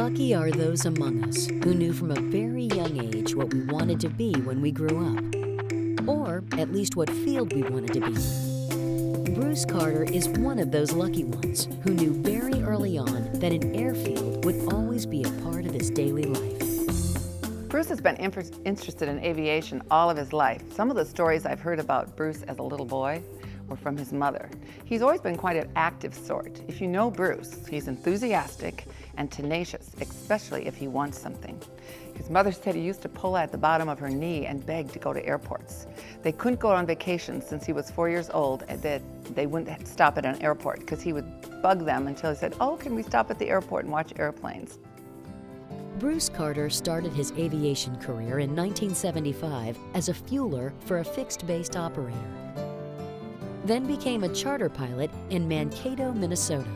Lucky are those among us who knew from a very young age what we wanted to be when we grew up, or at least what field we wanted to be. Bruce Carter is one of those lucky ones who knew very early on that an airfield would always be a part of his daily life. Bruce has been interested in aviation all of his life. Some of the stories I've heard about Bruce as a little boy were from his mother. He's always been quite an active sort. If you know Bruce, he's enthusiastic and tenacious, especially if he wants something. His mother said he used to pull at the bottom of her knee and beg to go to airports. They couldn't go on vacation since he was 4 years old, and they wouldn't stop at an airport because he would bug them until he said, "Oh, can we stop at the airport and watch airplanes?" Bruce Carter started his aviation career in 1975 as a fueler for a fixed-based operator, then became a charter pilot in Mankato, Minnesota.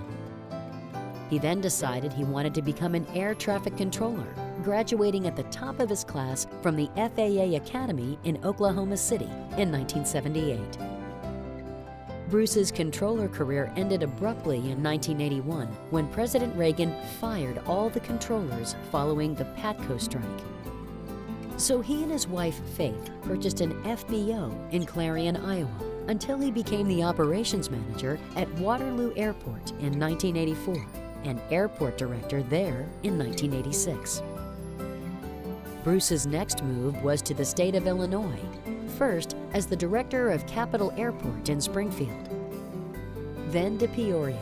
He then decided he wanted to become an air traffic controller, graduating at the top of his class from the FAA Academy in Oklahoma City in 1978. Bruce's controller career ended abruptly in 1981 when President Reagan fired all the controllers following the PATCO strike. So he and his wife, Faith, purchased an FBO in Clarion, Iowa, until he became the operations manager at Waterloo Airport in 1984 and airport director there in 1986. Bruce's next move was to the state of Illinois, first as the director of Capitol Airport in Springfield, then to Peoria.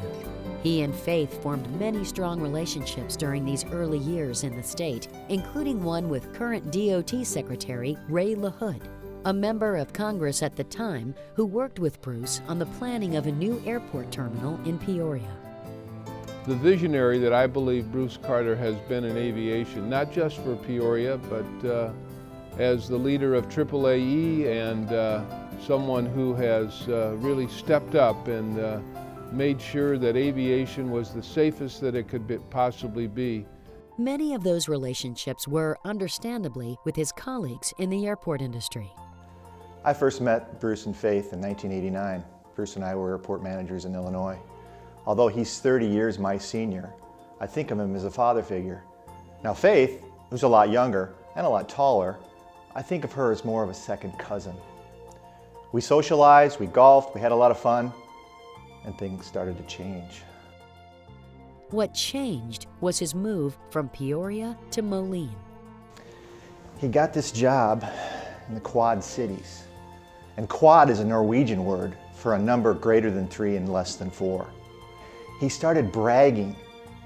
He and Faith formed many strong relationships during these early years in the state, including one with current DOT Secretary Ray LaHood, a member of Congress at the time who worked with Bruce on the planning of a new airport terminal in Peoria. The visionary that I believe Bruce Carter has been in aviation, not just for Peoria, but as the leader of AAAE and someone who has really stepped up and made sure that aviation was the safest that it could possibly be. Many of those relationships were, understandably, with his colleagues in the airport industry. I first met Bruce and Faith in 1989. Bruce and I were airport managers in Illinois. Although he's 30 years my senior, I think of him as a father figure. Now Faith, who's a lot younger and a lot taller, I think of her as more of a second cousin. We socialized, we golfed, we had a lot of fun, and things started to change. What changed was his move from Peoria to Moline. He got this job in the Quad Cities. And quad is a Norwegian word for a number greater than 3 and less than 4. He started bragging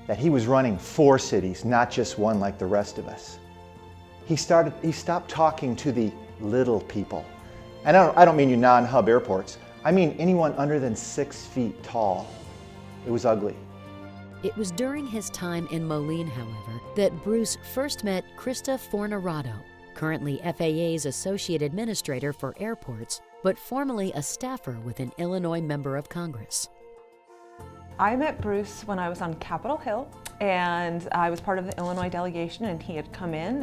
that he was running 4 cities, not just one like the rest of us. He stopped talking to the little people. And I don't mean you non-hub airports. I mean anyone under than 6 feet tall. It was ugly. It was during his time in Moline, however, that Bruce first met Krista Fornerato, currently FAA's Associate Administrator for Airports, but formerly a staffer with an Illinois member of Congress. I met Bruce when I was on Capitol Hill, and I was part of the Illinois delegation, and he had come in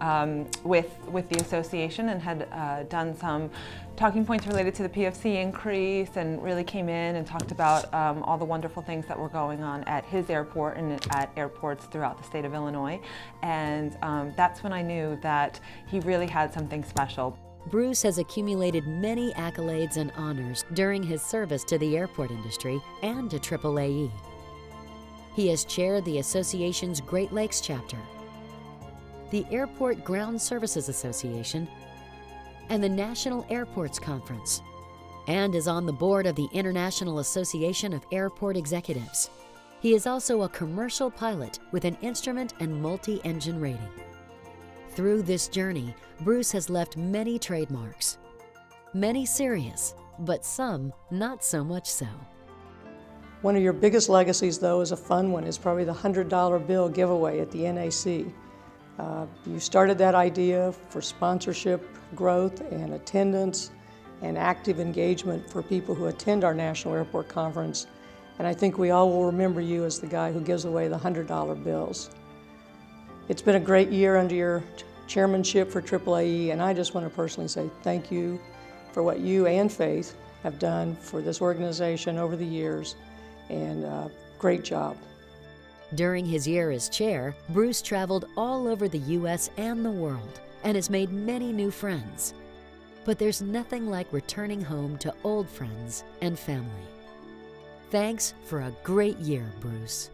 and with the association and had done some talking points related to the PFC increase, and really came in and talked about all the wonderful things that were going on at his airport and at airports throughout the state of Illinois. And that's when I knew that he really had something special. Bruce has accumulated many accolades and honors during his service to the airport industry and to AAAE. He has chaired the association's Great Lakes chapter, the Airport Ground Services Association, and the National Airports Conference, and is on the board of the International Association of Airport Executives. He is also a commercial pilot with an instrument and multi-engine rating. Through this journey, Bruce has left many trademarks, many serious, but some not so much so. One of your biggest legacies, though, is a fun one, is probably the $100 bill giveaway at the NAC. You started that idea for sponsorship, growth, and attendance, and active engagement for people who attend our National Airport Conference, and I think we all will remember you as the guy who gives away the $100 bills. It's been a great year under your chairmanship for AAAE, and I just want to personally say thank you for what you and Faith have done for this organization over the years, and great job. During his year as chair, Bruce traveled all over the U.S. and the world and has made many new friends. But there's nothing like returning home to old friends and family. Thanks for a great year, Bruce.